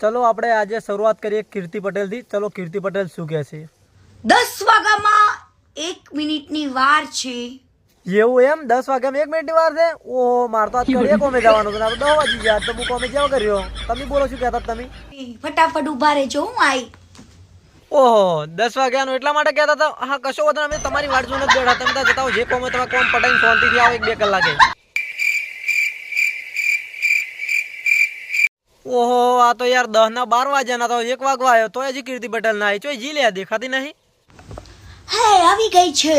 ચલો આપણે આજે શરૂઆત કરીએ કીર્તિ પટેલ થી. ચલો કીર્તિ પટેલ શું કહે છે? 10 વાગ્યામાં 1 મિનિટની વાર છે. એવું એમ? 10 વાગ્યામાં 1 મિનિટની વાર છે? ઓહો, માર તો આજ કરીએ કોમે જવાનું છે. 10 વાગી ગયા તો હું કોમે જેવો કર્યો. તમે બોલો શું કહેતા તમે? ફટાફટ ઉભા રહેજો, હું આઈ. ઓહો, 10 વાગ્યાનું એટલા માટે કહેતા હતા? હા, કશો વાંધો નહીં, અમે તમારી વાટ જોઈને જ બેઠા. તમે ત્યાં જતા હો, જે કોમ હોય તમે કોમ પટાઈને શાંતિથી આવો 1-2 કલાકે. ઓહો, આ તો યાર 10 ના 12 વાગ્યાના તો 1 વાગવા આવ્યો તો હજી કીર્તિ પટેલ ના આવી. ચોય જી લે, દેખાતી નહીં. હે, આવી ગઈ છે.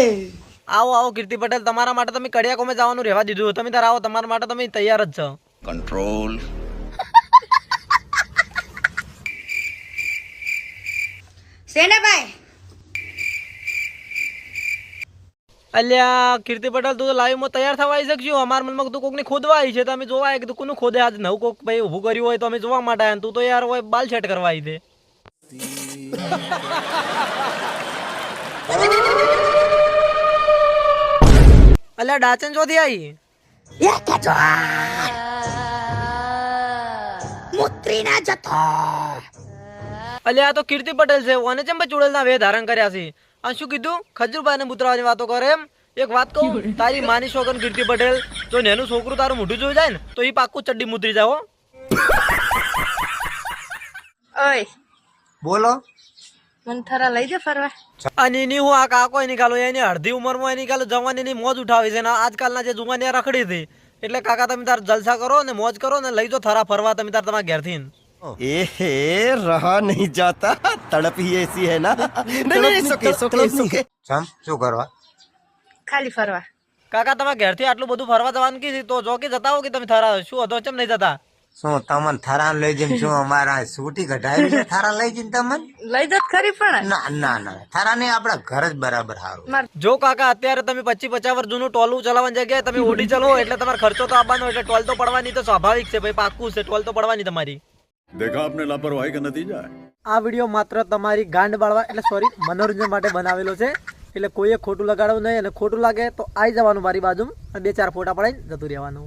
આવો આવો કીર્તિ પટેલ, તમારા માટે તમે કડિયા કોમે જવાનું રહેવા દીધું. તમે તાર આવો, તમારા માટે તમે તૈયાર જ છો. કંટ્રોલ. સેનાભાઈ, અલ્યા કીર્તિ પટેલ, તું તો લાઈવ માં તૈયાર થવા આવી શકશું. અમારા મનમાં તું કોકની ખોદવા આવી છે તો અમે જોવા આવ્યા કે તું કોનું ખોદે. આજ નવું કોક ભાઈ ઊભું કર્યું હોય તો અમે જોવા માટે આવ્યા. તું તો યાર હોય બાલ સેટ કરવા આવી દે. અલ્યા ડાચન ચોથી આવી? મુત્રીના જથ્થો. અલ્યા આ તો કીર્તિ પટેલ છે. ઓને ચમ ચૂડેલ ના વે ધારણ કર્યા છે. આ શું કીધું? ખજૂરભાઈ ને મુતરાવાની વાતો કરે એમ? એક વાત કહું, તારી માની શોગન કીર્તિ પટેલ, જો નેનું છોકરું તારું મોઢું જોઈ જાય ને તો એ પાક્કું ચડ્ડી મુતરી જાવ. ઓય બોલો. મને થરા લઈ જા ફરવા. અને એની હું આ કાકો નીકાળો, એની અડધી ઉંમરમાં નીકાળો, જવાની ની મોજ ઉઠાવી છે. ને આજકાલના જે જુવાની રખડી હતી. એટલે કાકા તમે તાર જલસા કરો ને મોજ કરો ને લઈ જો થરા ફરવા તમે તાર તમારા ઘેરથી. ए रहा नहीं जाता, तड़प ही ऐसी है ना. नहीं सुके જમ શું કરવા? ખાલી ફરવા. કાકા તમારા ઘેરથી આટલું બધું ફરવા જવાનું કીધી તો જોકે જતા હો કે તમે થરા શું હતો ચમ નહીં જતા? શું તમને થારા લઈ જઈને શું અમારા સૂટી કઢાવી છે? થારા લઈ જઈને તમને? લઈ જત ખરી પણ ના ના ના, થારા ને આપડા ઘર જ બરાબર સારું. જો કાકા અત્યારે તમે 25-50 વર્ષ જૂનું ટોલું ચલાવવાની જગ્યાએ તમે ઓડી ચલો એટલે તમારો ખર્ચો તો આવવાનો, એટલે ટોલ તો પડવાની તો સ્વાભાવિક છે ભાઈ, પાક્કું છે. ટોલ તો પડવાની તમારી. देखा आपने लापरवाही का नतीजा है. આ વિડીયો માત્ર તમારી ગાંડ બાળવા એટલે સોરી મનોરંજન માટે બનાવેલો છે. એટલે કોઈએ ખોટું લગાડવું નહીં, અને ખોટું લાગે તો આવી જવાનું મારી બાજુમાં અને 2-4 ફોટા પડાઈને જતું રહેવાનું.